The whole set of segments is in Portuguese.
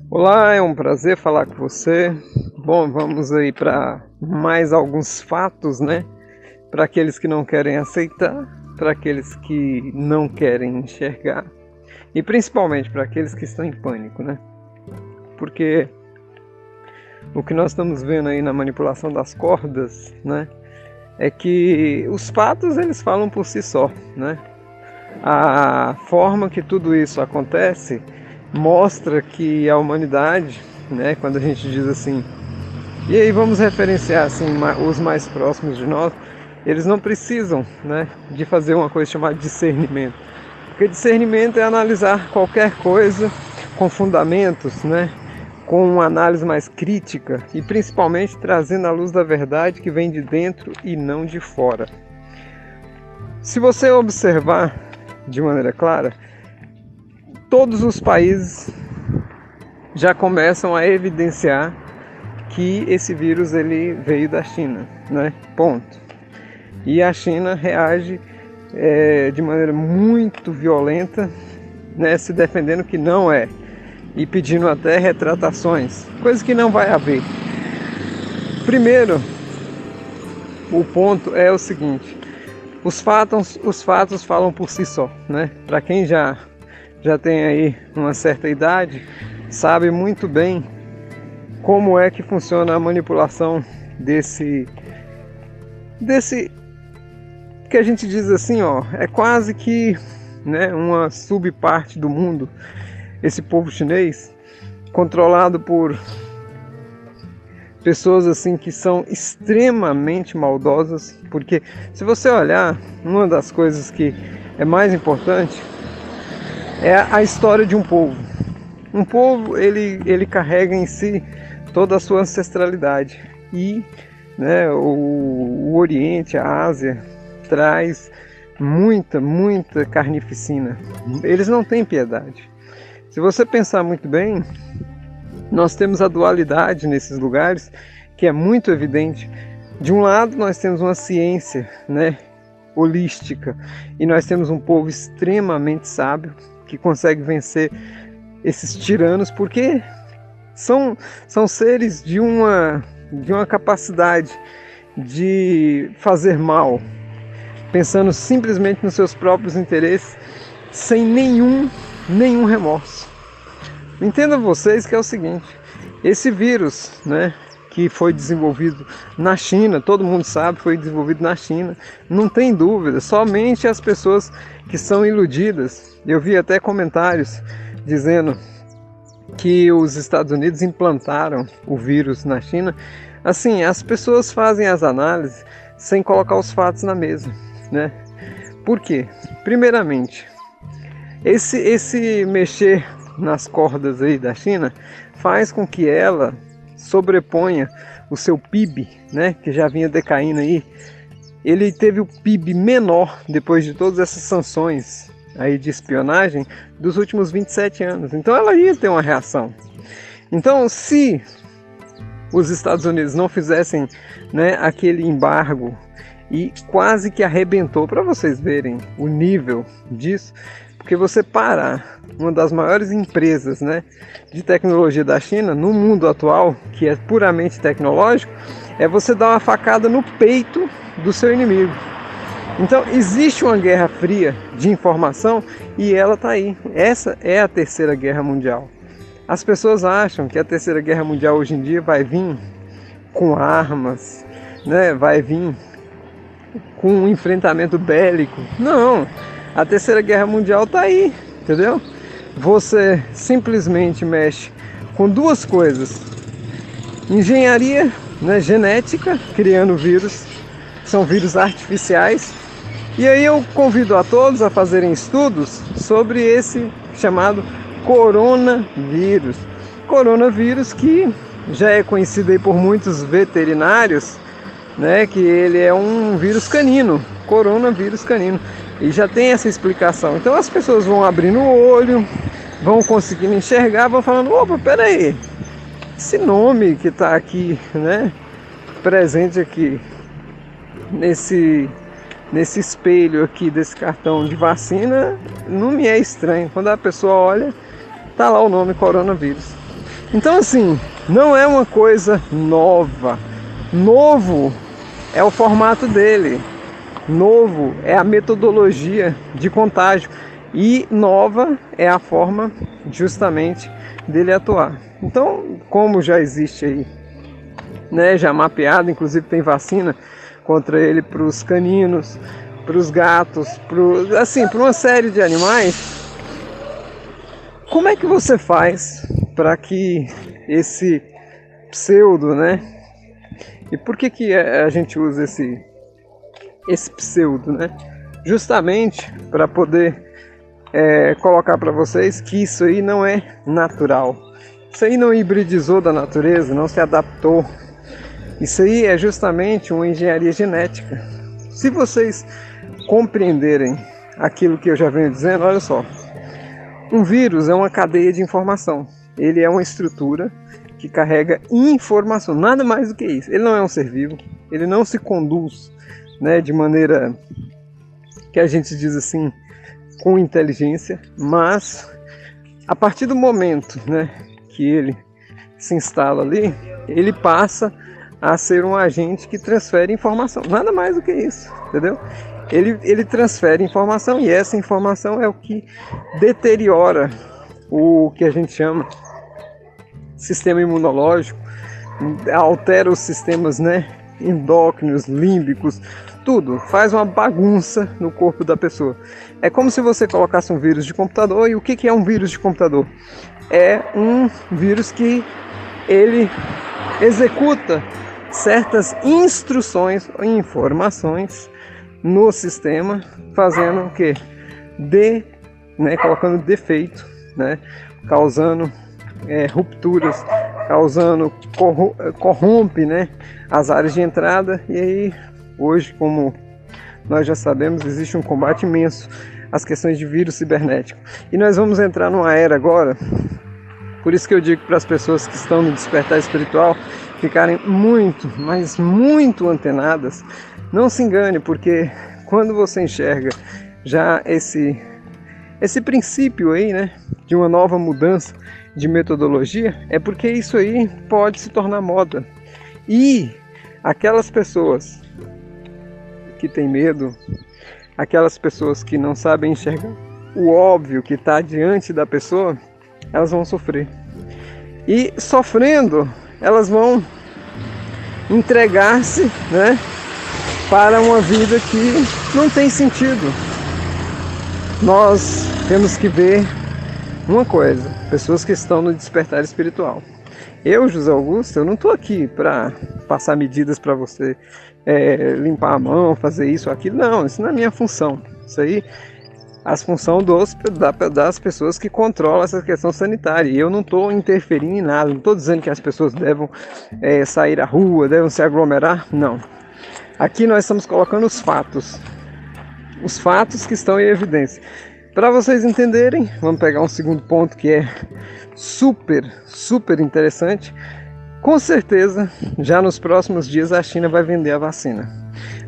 Olá, é um prazer falar com você. Bom, vamos aí para mais alguns fatos, né? Para aqueles que não querem aceitar, para aqueles que não querem enxergar e principalmente para aqueles que estão em pânico, né? Porque o que nós estamos vendo aí na manipulação das cordas, né? É que os fatos eles falam por si só, né? A forma que tudo isso acontece mostra que a humanidade, né, quando a gente diz assim, e aí vamos referenciar assim os mais próximos de nós, eles não precisam, né, de fazer uma coisa chamada discernimento, porque discernimento é analisar qualquer coisa com fundamentos, né, com uma análise mais crítica e principalmente trazendo a luz da verdade que vem de dentro e não de fora. Se você observar de maneira clara, todos os países já começam a evidenciar que esse vírus ele veio da China, né? Ponto. E a China reage de maneira muito violenta, né? Se defendendo que não é e pedindo até retratações, coisa que não vai haver. Primeiro, o ponto é o seguinte: os fatos falam por si só, né? Para quem já tem aí uma certa idade, sabe muito bem como é que funciona a manipulação desse que a gente diz assim, ó, é quase que, né, uma subparte do mundo, esse povo chinês, controlado por pessoas assim que são extremamente maldosas, porque se você olhar, uma das coisas que é mais importante é a história de um povo. Um povo, ele carrega em si toda a sua ancestralidade. E, né, o Oriente, a Ásia, traz muita carnificina. Eles não têm piedade. Se você pensar muito bem, nós temos a dualidade nesses lugares, que é muito evidente. De um lado, nós temos uma ciência, né, holística, e nós temos um povo extremamente sábio, que consegue vencer esses tiranos, porque são seres de uma capacidade de fazer mal, pensando simplesmente nos seus próprios interesses, sem nenhum remorso. Entendam vocês que é o seguinte: esse vírus, né, que foi desenvolvido na China, todo mundo sabe, foi desenvolvido na China, não tem dúvida, somente as pessoas que são iludidas. Eu vi até comentários dizendo que os Estados Unidos implantaram o vírus na China. Assim, as pessoas fazem as análises sem colocar os fatos na mesa, né? Por quê? Primeiramente, esse mexer nas cordas aí da China faz com que ela sobreponha o seu PIB, né, que já vinha decaindo aí. Ele teve o PIB menor depois de todas essas sanções aí de espionagem dos últimos 27 anos. Então ela ia ter uma reação. Então, se os Estados Unidos não fizessem, né, aquele embargo, e quase que arrebentou, para vocês verem o nível disso, porque você parar uma das maiores empresas, né, de tecnologia da China no mundo atual, que é puramente tecnológico, é você dar uma facada no peito do seu inimigo. Então existe uma guerra fria de informação e ela está aí. Essa é a Terceira Guerra Mundial. As pessoas acham que a Terceira Guerra Mundial hoje em dia vai vir com armas, né? Vai vir com um enfrentamento bélico. Não, a Terceira Guerra Mundial está aí, entendeu? Você simplesmente mexe com duas coisas: engenharia, né, genética, criando vírus, são vírus artificiais. E aí eu convido a todos a fazerem estudos sobre esse chamado coronavírus. Coronavírus que já é conhecido aí por muitos veterinários, né, que ele é um vírus canino, coronavírus canino. E já tem essa explicação. Então as pessoas vão abrindo o olho, vão conseguindo enxergar, vão falando: opa, peraí, esse nome que está aqui, né, presente aqui nesse espelho aqui desse cartão de vacina, não me é estranho. Quando a pessoa olha, tá lá o nome coronavírus. Então assim, não é uma coisa nova. Novo é o formato dele. Novo é a metodologia de contágio. E nova é a forma justamente dele atuar. Então, como já existe aí, né, já mapeado, inclusive tem vacina contra ele para os caninos, para os gatos, para uma série de animais. Como é que você faz para que esse pseudo, né? E por que a gente usa esse pseudo, né? Justamente para poder colocar para vocês que isso aí não é natural. Isso aí não hibridizou da natureza, não se adaptou. Isso aí é justamente uma engenharia genética. Se vocês compreenderem aquilo que eu já venho dizendo, olha só. Um vírus é uma cadeia de informação. Ele é uma estrutura que carrega informação, nada mais do que isso. Ele não é um ser vivo, ele não se conduz, né, de maneira que a gente diz assim, com inteligência, mas a partir do momento, né, que ele se instala ali, ele passa a ser um agente que transfere informação, nada mais do que isso, entendeu? Ele transfere informação e essa informação é o que deteriora o que a gente chama sistema imunológico, altera os sistemas, né, endócrinos, límbicos, tudo, faz uma bagunça no corpo da pessoa. É como se você colocasse um vírus de computador. E o que é um vírus de computador? É um vírus que ele executa certas instruções, informações no sistema, fazendo o quê? Colocando defeito, né? Causando rupturas, causando corrompe, né, as áreas de entrada. E aí hoje, como nós já sabemos, existe um combate imenso às questões de vírus cibernético. E nós vamos entrar numa era agora, por isso que eu digo para as pessoas que estão no despertar espiritual ficarem muito, mas muito antenadas. Não se engane, porque quando você enxerga já esse princípio aí, né, de uma nova mudança de metodologia, é porque isso aí pode se tornar moda. E aquelas pessoas que têm medo, aquelas pessoas que não sabem enxergar o óbvio que está diante da pessoa, elas vão sofrer. E sofrendo, elas vão entregar-se, né, para uma vida que não tem sentido. Nós temos que ver uma coisa, pessoas que estão no despertar espiritual. Eu, José Augusto, eu não estou aqui para passar medidas para você limpar a mão, fazer isso ou aquilo. Não, isso não é minha função. Isso aí é a função das pessoas que controlam essa questão sanitária. E eu não estou interferindo em nada, não estou dizendo que as pessoas devem sair à rua, devem se aglomerar, não. Aqui nós estamos colocando os fatos que estão em evidência. Para vocês entenderem, vamos pegar um segundo ponto que é super, super interessante. Com certeza, já nos próximos dias a China vai vender a vacina.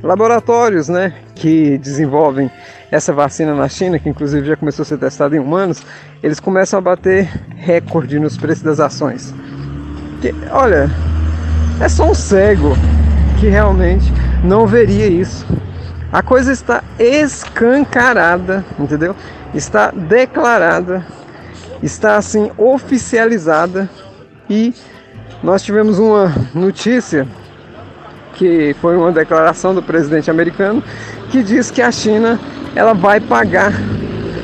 Laboratórios, né, que desenvolvem essa vacina na China, que inclusive já começou a ser testada em humanos, eles começam a bater recorde nos preços das ações. Olha, é só um cego que realmente não veria isso. A coisa está escancarada, entendeu? Está declarada, está assim oficializada. E nós tivemos uma notícia que foi uma declaração do presidente americano que diz que a China ela vai pagar,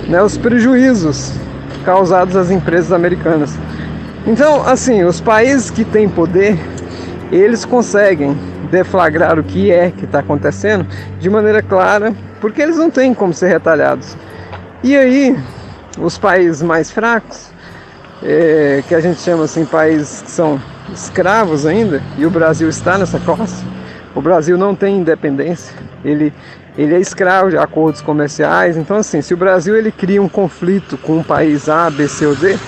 né, os prejuízos causados às empresas americanas. Então, assim, os países que têm poder, eles conseguem deflagrar o que está acontecendo de maneira clara, porque eles não têm como ser retalhados. E aí, os países mais fracos, que a gente chama assim, países que são escravos ainda, e o Brasil está nessa classe. O Brasil não tem independência, ele é escravo de acordos comerciais. Então, assim, se o Brasil ele cria um conflito com um país A, B, C ou D,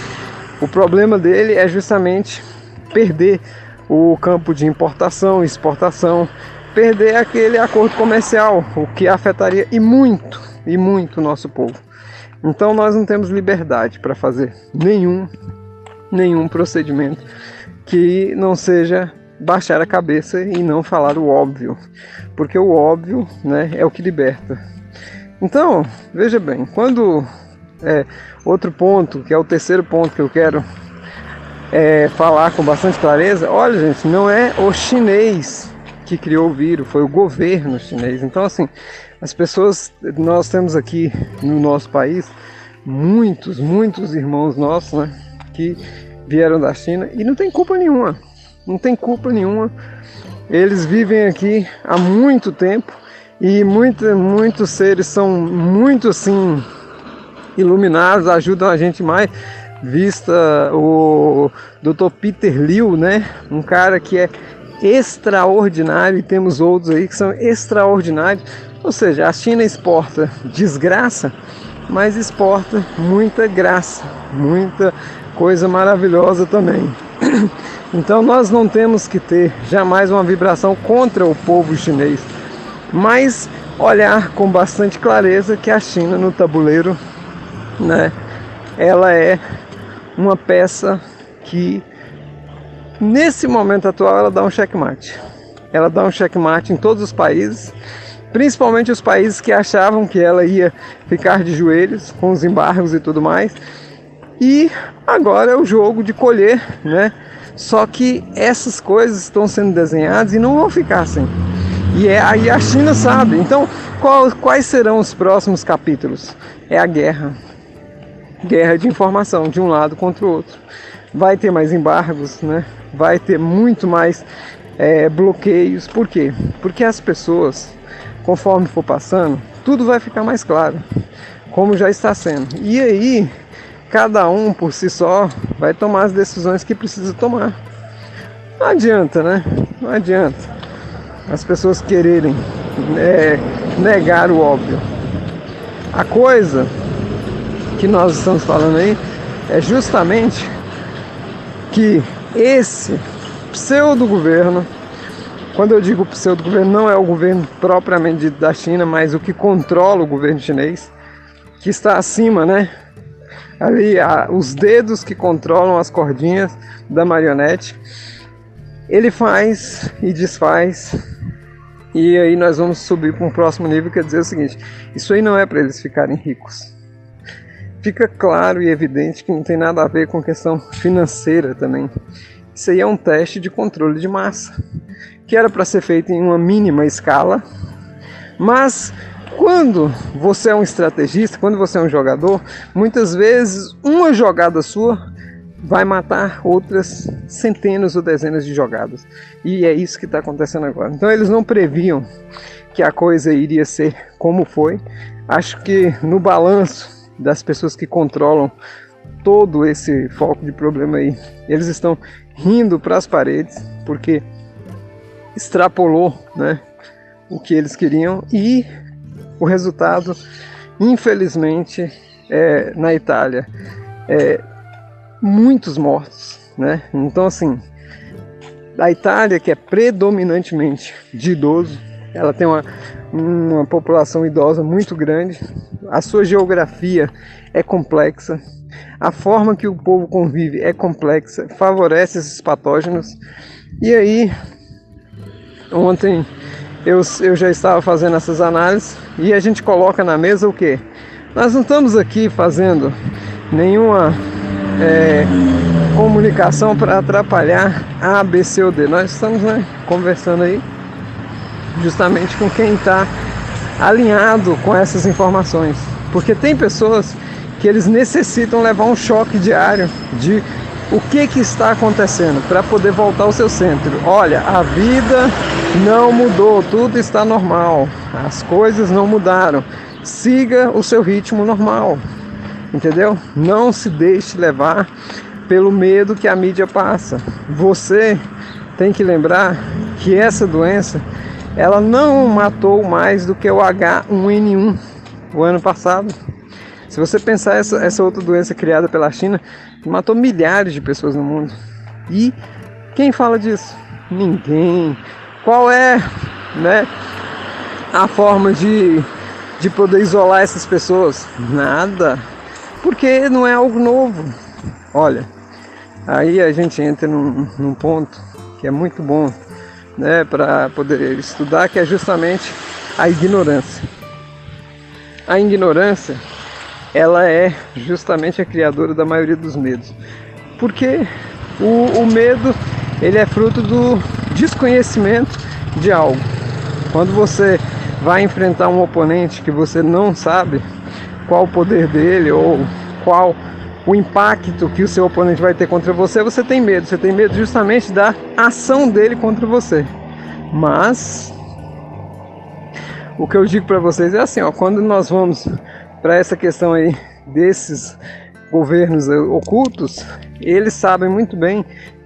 o problema dele é justamente perder o campo de importação, exportação, perder aquele acordo comercial, o que afetaria e muito o nosso povo. Então nós não temos liberdade para fazer nenhum nenhum procedimento que não seja baixar a cabeça e não falar o óbvio, porque o óbvio, né, é o que liberta. Então, veja bem, quando outro ponto, que é o terceiro ponto que eu quero falar com bastante clareza, olha gente, não é o chinês que criou o vírus, foi o governo chinês. Então assim, as pessoas, nós temos aqui no nosso país muitos irmãos nossos, né, que vieram da China e não tem culpa nenhuma, eles vivem aqui há muito tempo e muitos seres são muito assim iluminados, ajudam a gente mais, vista o Dr. Peter Liu, né, um cara que é extraordinário, e temos outros aí que são extraordinários. Ou seja, a China exporta desgraça, mas exporta muita graça, muita coisa maravilhosa também. Então nós não temos que ter jamais uma vibração contra o povo chinês, mas olhar com bastante clareza que a China no tabuleiro, né, ela é uma peça que nesse momento atual ela dá um checkmate. Ela dá um checkmate em todos os países, principalmente os países que achavam que ela ia ficar de joelhos com os embargos e tudo mais. E agora é o jogo de colher, né? Só que essas coisas estão sendo desenhadas e não vão ficar assim. E aí a China sabe. Então, quais serão os próximos capítulos? É a guerra. Guerra de informação de um lado contra o outro. Vai ter mais embargos, né? Vai ter muito mais bloqueios. Por quê? Porque as pessoas, conforme for passando, tudo vai ficar mais claro, como já está sendo. E aí, cada um por si só vai tomar as decisões que precisa tomar. Não adianta, né? Não adianta as pessoas quererem negar o óbvio. A coisa que nós estamos falando aí é justamente que esse pseudo-governo, quando eu digo pseudo-governo, não é o governo propriamente dito da China, mas o que controla o governo chinês, que está acima, né? Ali, os dedos que controlam as cordinhas da marionete, ele faz e desfaz. E aí nós vamos subir para um próximo nível, que é dizer o seguinte: isso aí não é para eles ficarem ricos. Fica claro e evidente que não tem nada a ver com questão financeira também. Isso aí é um teste de controle de massa, que era para ser feito em uma mínima escala, mas quando você é um estrategista, quando você é um jogador, muitas vezes uma jogada sua vai matar outras centenas ou dezenas de jogadas. E é isso que está acontecendo agora. Então eles não previam que a coisa iria ser como foi. Acho que no balanço das pessoas que controlam todo esse foco de problema aí, eles estão rindo para as paredes, porque extrapolou, né, o que eles queriam. E o resultado, infelizmente, na Itália, muitos mortos, né? Então assim, a Itália, que é predominantemente de idoso, ela tem uma população idosa muito grande, a sua geografia é complexa, a forma que o povo convive é complexa, favorece esses patógenos. E aí, ontem eu já estava fazendo essas análises e a gente coloca na mesa o quê? Nós não estamos aqui fazendo nenhuma comunicação para atrapalhar A, B, C ou D. Nós estamos, né, conversando aí justamente com quem está alinhado com essas informações, porque tem pessoas que eles necessitam levar um choque diário de o que está acontecendo para poder voltar ao seu centro. Olha, a vida não mudou, tudo está normal, as coisas não mudaram, siga o seu ritmo normal, entendeu? Não se deixe levar pelo medo que a mídia passa. Você tem que lembrar que essa doença, ela não matou mais do que o H1N1 o ano passado. Se você pensar essa outra doença criada pela China, matou milhares de pessoas no mundo. E quem fala disso? Ninguém. Qual é, né, a forma de poder isolar essas pessoas? Nada. Porque não é algo novo. Olha, Aí a gente entra num ponto que é muito bom, né, para poder estudar, que é justamente a ignorância. A ignorância, ela é justamente a criadora da maioria dos medos, porque o medo, ele é fruto do desconhecimento de algo. Quando você vai enfrentar um oponente que você não sabe qual o poder dele ou qual o impacto que o seu oponente vai ter contra você, você tem medo. Você tem medo justamente da ação dele contra você. Mas o que eu digo para vocês é assim, ó, quando nós vamos para essa questão aí desses governos ocultos, eles sabem muito bem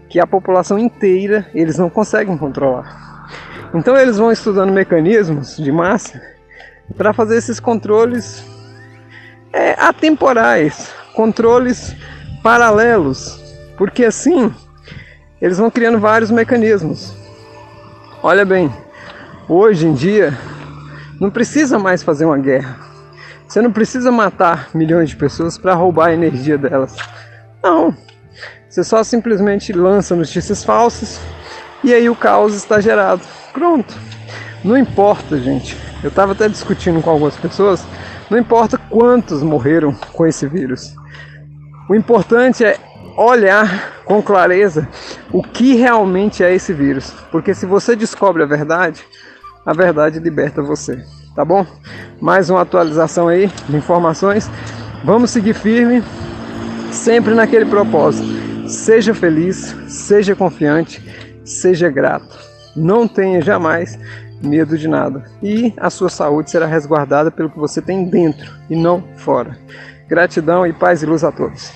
que a população inteira eles não conseguem controlar. Então eles vão estudando mecanismos de massa para fazer esses controles atemporais, controles paralelos, porque assim eles vão criando vários mecanismos. Olha bem, hoje em dia não precisa mais fazer uma guerra. Você não precisa matar milhões de pessoas para roubar a energia delas. Não, você só simplesmente lança notícias falsas e aí o caos está gerado. Pronto. Não importa, gente. Eu estava até discutindo com algumas pessoas. Não importa quantos morreram com esse vírus. O importante é olhar com clareza o que realmente é esse vírus. Porque se você descobre a verdade liberta você. Tá bom? Mais uma atualização aí de informações. Vamos seguir firme, sempre naquele propósito. Seja feliz, seja confiante, seja grato. Não tenha jamais medo de nada. E a sua saúde será resguardada pelo que você tem dentro e não fora. Gratidão e paz e luz a todos.